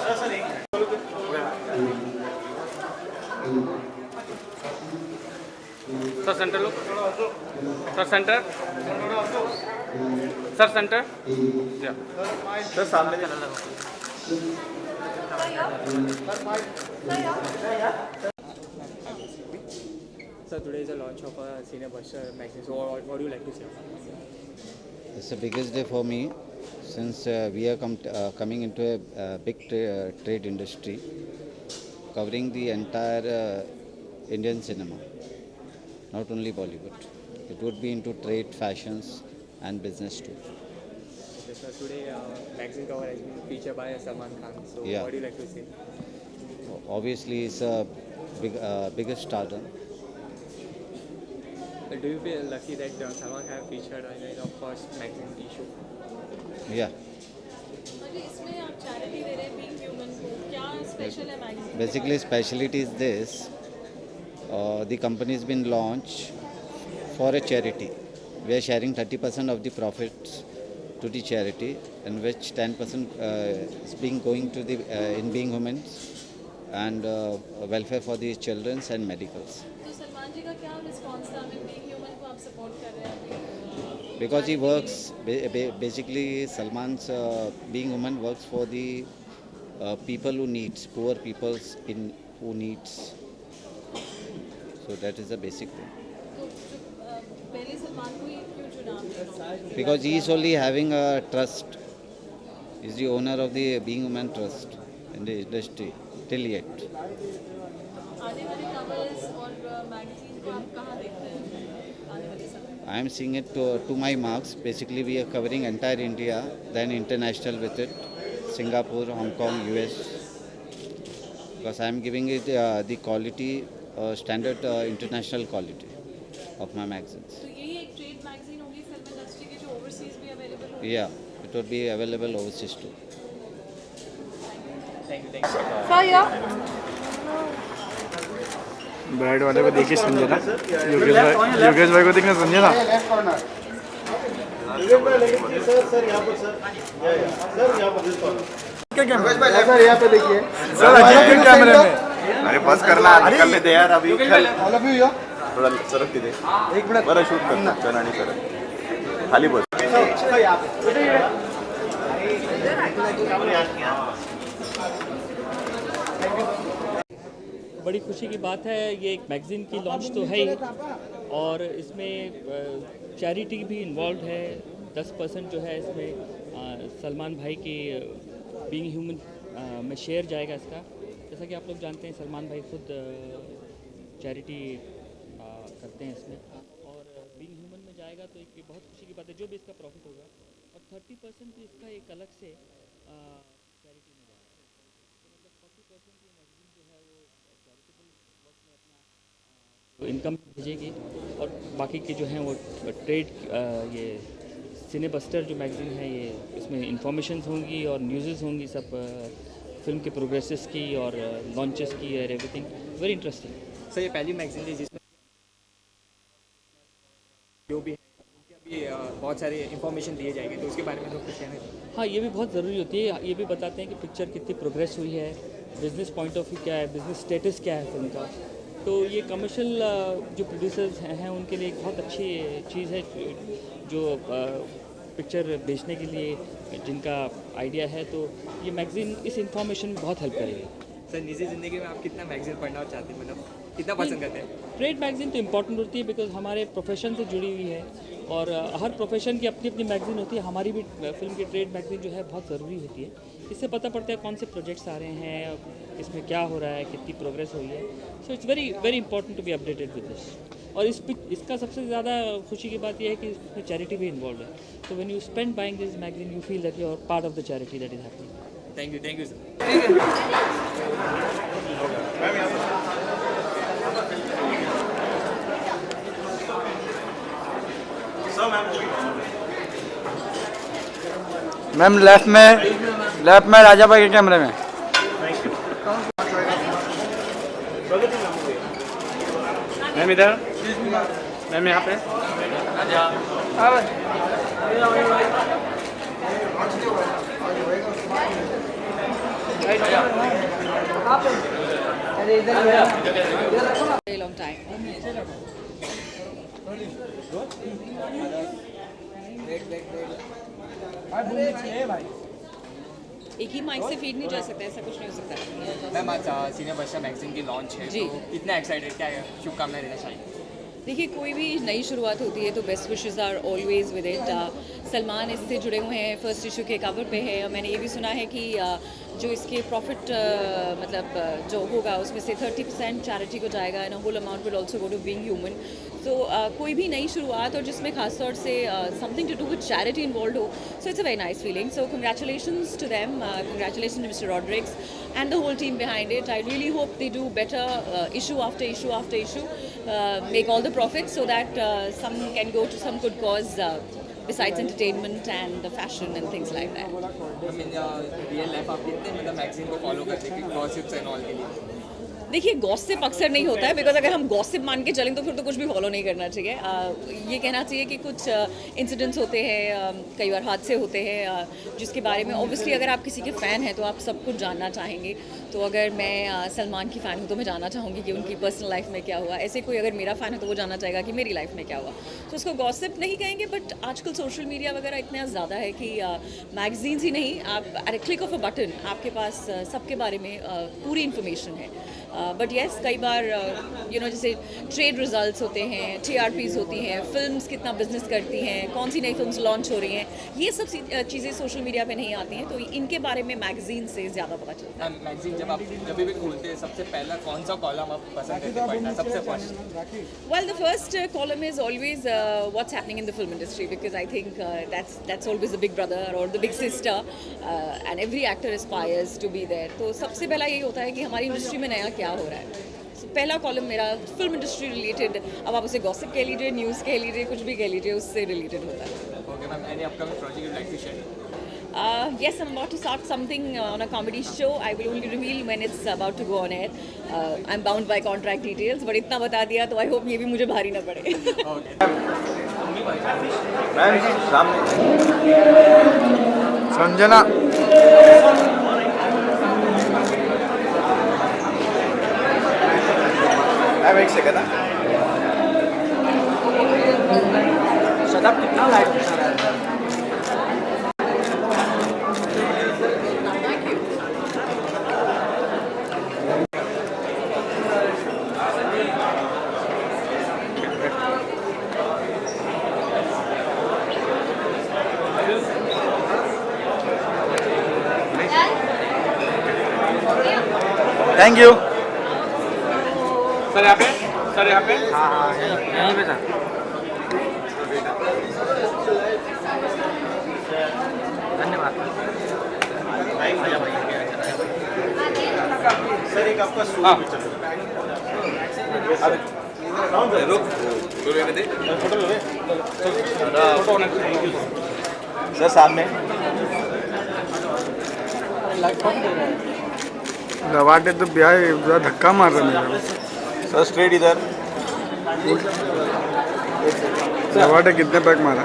Sir centre लो, sir centre, sir centre, या sir सामने चला लगा। Sir, today is the launch of a Senior Buster magazine. So, what do you like to say? It's the biggest day for me since we are coming into a big trade industry covering the entire Indian cinema, not only Bollywood. It would be into trade, fashions and business too. Okay, sir, today magazine cover has been featured by Salman Khan. So, Yeah. what do you like to say? Obviously, it's a biggest stardom. Do you feel lucky that Salman Khan featured in your first magazine issue? Yeah. इसमें आप charity दे रहे हैं being human को क्या special है magazine Basically, speciality is this. The company has been launched for a charity. We are sharing 30% of the profits to the charity, in which 10% is being going to the in being women and welfare for the children and medicals. तो सलमान जी का क्या response था मैं being human को आप support कर रहे हैं अभी Because he works, basically Salman's being woman works for the people who needs, poor peoples in who needs. So that is the basic thing. तो पहले सलमान को ही क्यों चुना Because he is only having a trust. He is the owner of the being woman trust in the industry till yet. आने वाले covers और magazine को आप कहाँ देखते हैं आने वाले समय I am seeing it to my marks. Basically, we are covering entire India, then international with it, Singapore, Hong Kong, US. Because I am giving it the quality, standard international quality of my magazines. तो यही एक trade magazine होगी film industry की जो overseas भी available होगी Yeah, it would be available overseas too. Thank you. Bride वाले को देखिए संजना, योगेश भाई को देखना संजना। सर यहाँ पे देखिए सर अजीब कैमरे में। अरे बस करना निकलने दे यार अभी थोड़ा सरक दे एक मिनट बरं शूट कर चल आणि सरक खाली बस बड़ी खुशी की बात है। ये एक मैगज़ीन की लॉन्च तो है ही और इसमें चैरिटी भी इन्वॉल्व है। 10% जो है इसमें सलमान भाई की बीइंग ह्यूमन में शेयर जाएगा इसका। जैसा कि आप लोग जानते हैं सलमान भाई खुद चैरिटी करते हैं इसमें और बीइंग ह्यूमन में जाएगा तो एक बहुत खुशी की बात है जो भी इसका प्रॉफिट होगा और 30% इसका एक अलग से चैरिटी में जाएगा। तो मतलब 40% ये मैगज़ीन जो है वो चैरिटेबल वर्क में अपना इनकम भेजेगी और बाकी के जो हैं वो ट्रेड ये सिने बस्टर जो मैगज़ीन है ये इसमें इंफॉर्मेशंस होंगी और न्यूज़ होंगी सब फिल्म के प्रोग्रेसेस की और लॉन्चेस की और एवरीथिंग वेरी इंटरेस्टिंग। सर, ये पहली मैगजीन थी जिसमें जो भी है उनके अभी बहुत सारे इंफॉर्मेशन दिए जाएंगे, तो उसके बारे में तो कुछ कहना है? हाँ, ये भी बहुत ज़रूरी होती है। ये भी बताते हैं कि पिक्चर कितनी प्रोग्रेस हुई है, बिज़नेस पॉइंट ऑफ व्यू क्या है, बिज़नेस स्टेटस क्या है फिल्म का। तो ये कमर्शियल जो प्रोड्यूसर्स हैं उनके लिए एक बहुत अच्छी चीज़ है जो पिक्चर बेचने के लिए जिनका आइडिया है। तो ये मैगज़ीन इस इंफॉर्मेशन में बहुत हेल्प करेगी। सर, निजी ज़िंदगी में आप कितना मैगजीन पढ़ना चाहते हैं, मतलब कितना पसंद करते हैं? ट्रेड मैगज़ीन तो इम्पॉर्टेंट होती है बिकॉज हमारे प्रोफेशन से जुड़ी हुई है और हर प्रोफेशन की अपनी अपनी मैगज़ीन होती है। हमारी भी फिल्म की ट्रेड मैगज़ीन जो है बहुत ज़रूरी होती है। इससे पता पड़ता है कौन से प्रोजेक्ट्स आ रहे हैं, इसमें क्या हो रहा है, कितनी प्रोग्रेस हुई है। So it's very very important to be updated with this. और इसका सबसे ज़्यादा खुशी की बात यह है कि इसमें चैरिटी भी इन्वॉल्व है। तो when you spend buying this magazine you feel that you are part of the charity that is happening. Thank you sir. Ma'am left में राजा भाई के कैमरे में। मैम इधर, मैम यहाँ पे। Very long time. एक ही माइक से फीड नहीं जा सकता, ऐसा कुछ नहीं हो सकता। मैम आज सीनियर वर्षा मैगजीन की लॉन्च है, जी। तो कितना एक्साइटेड, क्या शुभकामनाएं देना चाहिए? देखिए, कोई भी नई शुरुआत होती है तो best wishes are always with it. Salman इससे जुड़े हुए हैं, फर्स्ट इशू के कवर पे है। और मैंने ये भी सुना है कि जो इसके प्रॉफिट मतलब जो होगा उसमें से 30% चैरिटी को जाएगा and whole amount will also go to Being Human. तो कोई भी नई शुरुआत और जिसमें खासतौर से something to do with charity involve हो, so it's a very nice feeling. So congratulations to them, congratulations to mister Rodricks and the whole team behind it. I really hope they do better issue after issue after issue, make all the profits so that some can go to some good cause besides entertainment and the fashion and things like that. I mean, real life आप कितने मतलब magazine को follow करते हैं gossips and all के लिए? देखिए, gossip अक्सर नहीं होता है, बिकॉज अगर हम गॉसिप मान के चलें तो फिर तो कुछ भी फॉलो नहीं करना चाहिए। ये कहना चाहिए कि कुछ इंसिडेंट्स होते हैं, कई बार हादसे होते हैं जिसके बारे में ऑब्वियसली अगर आप किसी के फ़ैन हैं तो आप सब कुछ जानना चाहेंगे। तो अगर मैं सलमान की फ़ैन हूँ तो मैं जानना चाहूँगी कि उनकी पर्सनल लाइफ में क्या हुआ। ऐसे कोई अगर मेरा फ़ैन है तो वो जानना चाहेगा कि मेरी लाइफ में क्या हुआ। तो उसको गॉसिप नहीं कहेंगे, बट आजकल सोशल मीडिया वगैरह इतना ज़्यादा है कि मैगजीन्स ही नहीं, आप at a click of a button आपके पास सबके बारे में पूरी इन्फॉर्मेशन है। बट येस, कई बार जैसे ट्रेड रिजल्ट्स होते हैं, TRPs होती हैं, फिल्म्स कितना बिजनेस करती हैं, कौन सी नई फिल्म्स लॉन्च हो रही हैं, ये सब चीज़ें सोशल मीडिया पे नहीं आती हैं, तो इनके बारे में मैगजीन से ज़्यादा पता चलता है। मैगजीन जब भी खोलते हैं सबसे पहला कौन सा कॉलम आप पसंद करते हैं पढ़ना सबसे first? Well, the first column is always what's happening in the film industry, because I think that's always the big brother or the big sister, and every actor aspires to be there. तो सबसे पहला यही होता है कि हमारी industry में नया क्या हो रहा है। So, पहला कॉलम मेरा फिल्म इंडस्ट्री रिलेटेड, अब आप उसे गॉसिप कह लीजिए, न्यूज़ कह लीजिए, कुछ भी कह लीजिए, उससे रिलेटेड होता है। Okay ma'am, any upcoming project you like to share? Yes, I'm about to start something on a comedy show. I will only reveal when it's about to go on air. I'm bound by contract details, but इतना बता दिया तो I hope ये भी मुझे भारी ना पड़े। मैम सामने संजना मैम एक सेकंड ना। शताब कितना लाइट दिखा रहा है? Thank you. सर यहाँ पे, सर यहाँ पे। यहीं पे था। धन्यवाद। सर एक आपका सूट रुक सर सामने लवाटे तो ब्याह धक्का मार रहा मेरा। सर स्ट्रेट इधर। लवाटे कितने पैक मारा?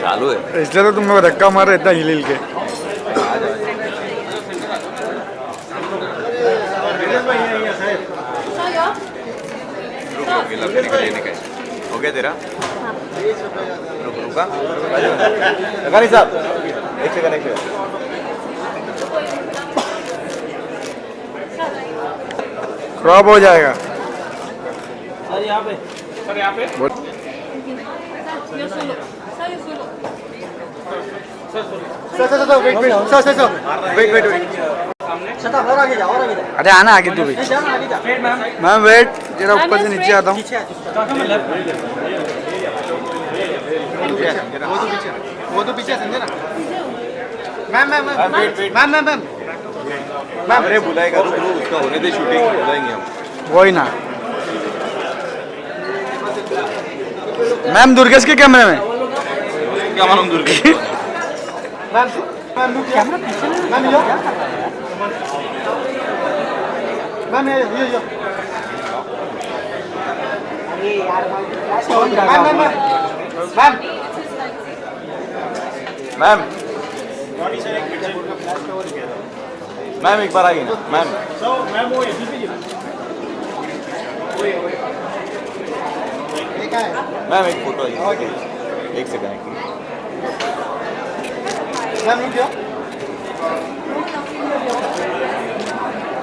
चालू है इसलिए तो तुम लोग धक्का मारा इतना हिल हिल के। हो गया तेरा? रुका नहीं साहब, एक सेकंड। क्रॉप हो जाएगा। सर यहाँ पे, सर यहाँ पे। अरे आना आगे तू भी। मैं वेट जरा ऊपर से नीचे आता हूँ। वो तो पीछे समझे ना। मैम अरे बुलाएगा, रुक उसका होने दे, शूटिंग बुलाएंगे हम। वही ना मैम, दुर्गेश के कैमरे में क्या मालूम दुर्गेश। मैम मैम एक बार आइए ना मैम। मैम एक फोटो आइए, एक सेकंड।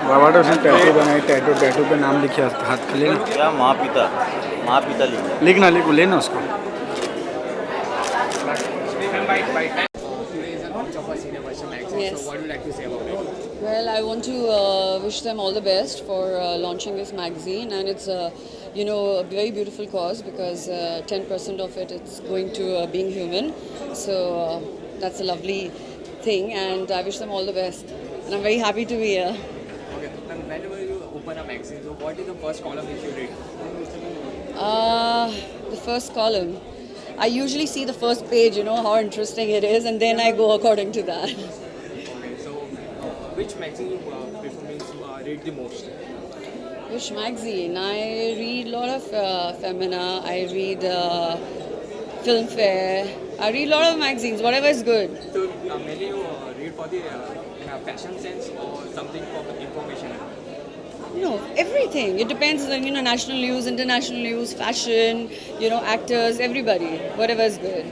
बाबा उसने टैटू बनाई, टैटू पे नाम लिखे हाथ पे। लेना क्या माँ पिता लिखना लिखो, लेना उसको। Yes. So what would you like to say about it? Well, I want to wish them all the best for launching this magazine, and it's a very beautiful cause because 10% of it's going to being human. So that's a lovely thing, and I wish them all the best. And I'm very happy to be here. Okay, so whenever you open a magazine, so what is the first column which you read? The first column. I usually see the first page, how interesting it is, and then I go according to that. Okay, so which magazine you read the most? Which magazine? I read a lot of Femina. I read Filmfare. I read a lot of magazines, whatever is good. So mainly you read for the fashion sense or something for information? Everything. It depends on, national news, international news, fashion, actors, everybody, whatever is good.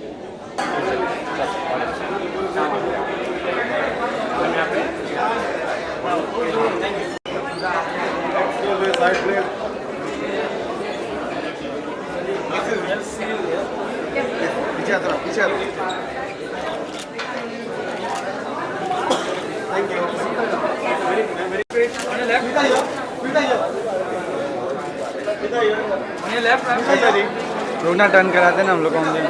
लोग ना turn कराते ना हम लोग कौन देना।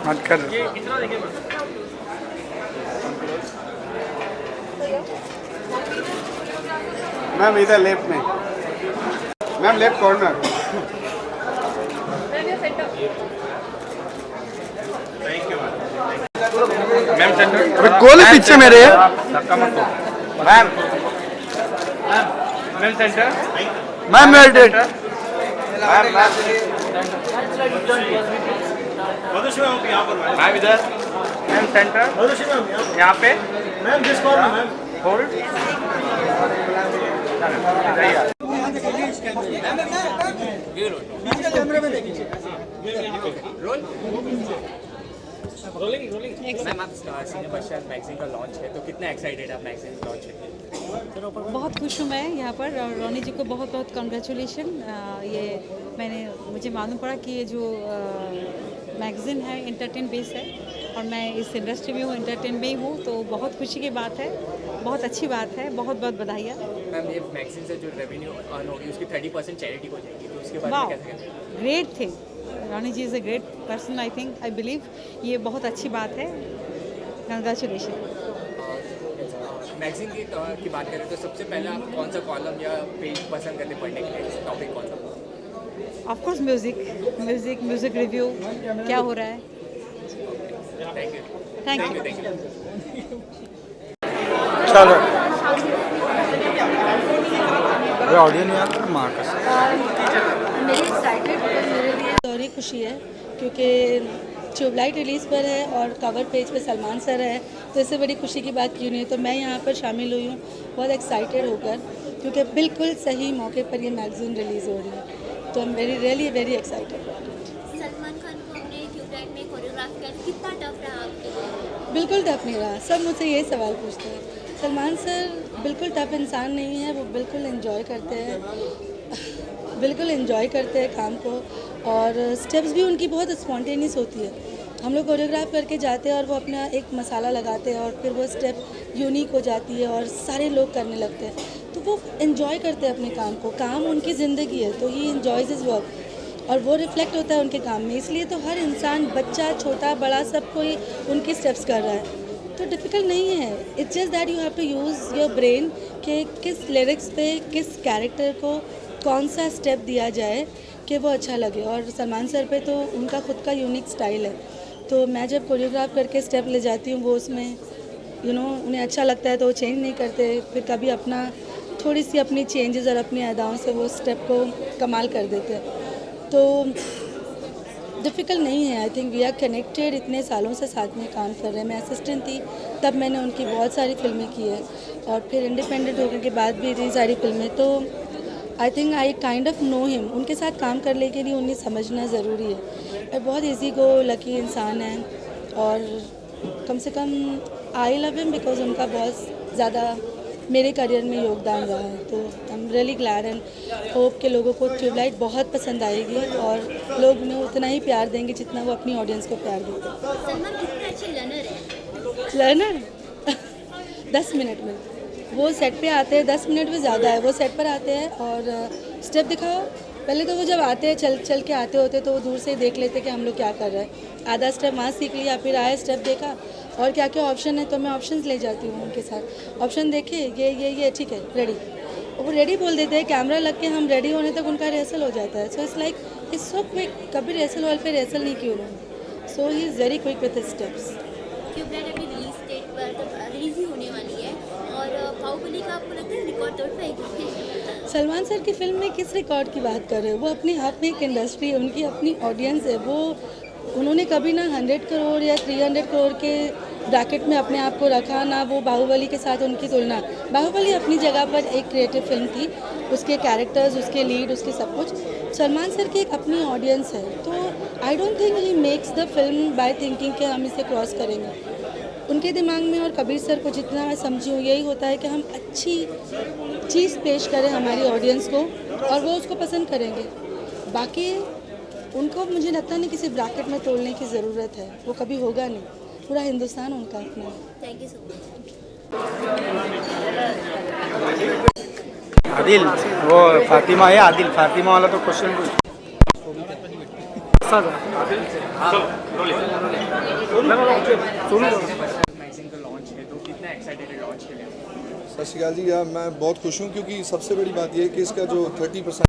मत कर। मैम इधर लेफ्ट में, ma'am left corner. Ma'am centre. अबे गोली पीछे मेरे। Ma'am ma'am centre. Ma'am waited. Ma'am इधर। Ma'am centre. यहाँ पे मैम जिस कॉर्नर मैम होल्ड। मैम आप सीनियर बच्चा मैगजीन का लॉन्च है, तो कितना एक्साइटेड आप मैगजीन लॉन्च है? बहुत खुश हूँ मैं यहाँ पर, और रोनी जी को बहुत बहुत कॉन्ग्रेचुलेशन। ये मुझे मालूम पड़ा कि ये जो मैगज़ीन है एंटरटेन बेस है, और मैं इस इंडस्ट्री में हूँ, एंटरटेन में ही हूँ, तो बहुत खुशी की बात है, बहुत अच्छी बात है, बहुत बहुत बधाइयाँ। मैम ये मैगजीन से जो रेवेन्यू अर्न होगी उसकी 30% चैरिटी को जाएगी, तो उसके बारे में कैसे कहेंगे? Great thing. Roni ji is a great person, I think, I believe ये बहुत अच्छी बात है। कंग्रेचुलेशन। मैगजीन की बात करें तो सबसे पहले आप कौन सा कॉलम या पेज पसंद करते पढ़ने के लिए, टॉपिक कौन सा? ऑफ कोर्स म्यूज़िक रिव्यू, क्या हो रहा है। Thank you. Thank you. चलो ऑडियो नहीं आता माँ का। और खुशी है क्योंकि ट्यूबलाइट रिलीज़ पर है और कवर पेज पे सलमान सर है, तो इससे बड़ी खुशी की बात क्यों नहीं है। तो मैं यहाँ पर शामिल हुई हूँ बहुत एक्साइटेड होकर, क्योंकि बिल्कुल सही मौके पर ये मैगज़ीन रिलीज़ हो रही है, तो आई am very excited. Salman Khan को हमने ट्यूबलाइट में कोरियोग्राफ किया, कितना टफ रहा आपके लिए? बिल्कुल टफ नहीं रहा। सब मुझसे यही सवाल पूछते हैं। सलमान सर बिल्कुल टफ इंसान नहीं है, वो बिल्कुल एंजॉय करते हैं काम को, और स्टेप्स भी उनकी बहुत स्पॉन्टेनियस होती है। हम लोग कोरियोग्राफ करके जाते हैं और वो अपना एक मसाला लगाते हैं, और फिर वो स्टेप यूनिक हो जाती है और सारे लोग करने लगते हैं, तो वो एंजॉय करते हैं अपने काम को। काम उनकी ज़िंदगी है, तो ही एंजॉयज हिज वर्क, और वो रिफ्लेक्ट होता है उनके काम में। इसलिए तो हर इंसान, बच्चा, छोटा बड़ा, सब कोई उनके स्टेप्स कर रहा है, तो डिफ़िकल्ट नहीं है। It's just that you have to use your brain कि किस लिरिक्स पे किस कैरेक्टर को कौन सा स्टेप दिया जाए कि वो अच्छा लगे। और सलमान सर पे तो उनका खुद का यूनिक स्टाइल है, तो मैं जब कोरियोग्राफ करके स्टेप ले जाती हूँ वो उसमें उन्हें अच्छा लगता है तो वो चेंज नहीं करते, फिर कभी अपना थोड़ी सी अपनी चेंजेस और अपनी अदाओं से वो स्टेप को कमाल कर देते हैं। तो डिफ़िकल्ट नहीं है। I think we are connected, इतने सालों से साथ में काम कर रहे हैं। मैं असिस्टेंट थी तब मैंने उनकी बहुत सारी फिल्में की है और फिर इंडिपेंडेंट होने के बाद भी इतनी सारी फिल्में। तो आई think I kind of know him. उनके साथ काम करने के लिए उन्हें समझना ज़रूरी है। और बहुत ईजी गो लकी इंसान है और कम से कम आई लव हिम बिकॉज उनका बहुत ज़्यादा मेरे करियर में योगदान रहा है। तो I am really glad and hope के लोगों को ट्यूबलाइट बहुत पसंद आएगी और लोग उन्हें उतना ही प्यार देंगे जितना वो अपनी ऑडियंस को प्यार देते हैं। सलमान कितने अच्छे लर्नर है? लर्नर 10 मिनट में वो सेट पे आते हैं, 10 मिनट भी ज़्यादा है। वो सेट पर आते हैं और स्टेप दिखाओ। पहले तो वो जब आते हैं चल के आते होते तो वो दूर से देख लेते कि हम लोग क्या कर रहे हैं। आधा स्टेप वहाँ सीख लिया, फिर आए स्टेप देखा और क्या क्या ऑप्शन है तो मैं ऑप्शंस ले जाती हूँ उनके साथ। ऑप्शन देखे ये ठीक है रेडी, वो रेडी बोल देते हैं। कैमरा लग के हम रेडी होने तक उनका रिहर्सल हो जाता है। So it's like it's so quick. कभी रिहर्सल हॉल पे रिहर्सल नहीं की उन्होंने। So he is very quick with his steps. Tubelight अभी रिलीज डेट पर तो रिलीज ही होने वाली है और बाहुबली का आपको लगता है रिकॉर्ड तोड़ पाएगी? सलमान सर की फिल्म में किस रिकॉर्ड की बात कर रहे हो? वो अपने आप में एक इंडस्ट्री है, उनकी अपनी ऑडियंस है। वो उन्होंने कभी ना 100 करोड़ या 300 करोड़ के ब्रैकेट में अपने आप को रखा, ना वो बाहुबली के साथ उनकी तुलना। बाहुबली अपनी जगह पर एक क्रिएटिव फिल्म थी, उसके कैरेक्टर्स, उसके लीड, उसके सब कुछ। सलमान सर की एक अपनी ऑडियंस है। तो I don't think he makes the film by thinking कि हम इसे क्रॉस करेंगे। उनके दिमाग में और कबीर सर को जितना मैं समझी हूँ यही होता है कि हम अच्छी चीज़ पेश करें हमारी ऑडियंस को और वो उसको पसंद करेंगे। बाकी उनको मुझे लगता नहीं किसी ब्रैकेट में तोड़ने की ज़रूरत है, वो कभी होगा नहीं। पूरा हिंदुस्तान उनका अपना है। Thank you so much. Adil, वो फातिमा है आदिल, फातिमा वाला तो क्वेश्चन मैगजीन का लॉन्च है तो कितना एक्साइटेड है लॉन्च के लिए? सत श्री अकाल जी। यार मैं बहुत खुश हूँ क्योंकि सबसे बड़ी बात यह है कि इसका जो 30%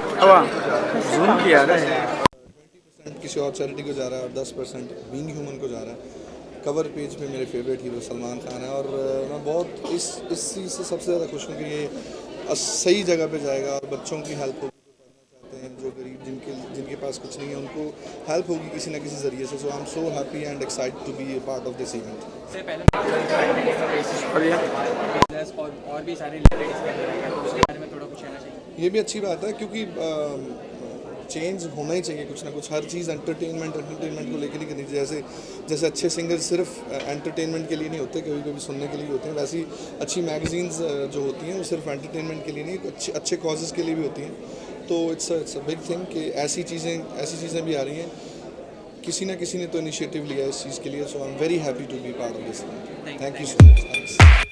जूम किया है, 20% किसी और चैरिटी को जा रहा है और 10% बीइंग ह्यूमन को जा रहा है। कवर पेज पे मेरे फेवरेट हीरो सलमान खान है और मैं बहुत इस चीज़ से सबसे ज़्यादा खुश हूँ कि ये सही जगह पे जाएगा और बच्चों की हेल्प होगी जो पढ़ना चाहते हैं, जो गरीब जिनके पास कुछ नहीं है उनको हेल्प होगी किसी ना किसी ज़रिए से। So I am so happy and excited to be a part of this event. से पहले और भी सारे उसके बारे में थोड़ा कुछ कहना चाहिए? ये भी अच्छी बात है क्योंकि चेंज होना ही चाहिए कुछ ना कुछ। हर चीज़ एंटरटेनमेंट को लेकर नहीं करनी चाहिए। जैसे अच्छे सिंगर सिर्फ एंटरटेनमेंट के लिए नहीं होते, कभी कभी सुनने के लिए होते हैं, वैसी अच्छी मैगजीन्स जो होती हैं वो सिर्फ एंटरटेनमेंट के लिए नहीं, अच्छे कॉजेज़ के लिए भी होती हैं। तो इट्स अ बिग थिंग कि ऐसी चीज़ें भी आ रही हैं। किसी ना किसी ने तो इनिशिएटिव लिया है इस चीज़ के लिए। So I am very happy to be part of this. Thank you so much.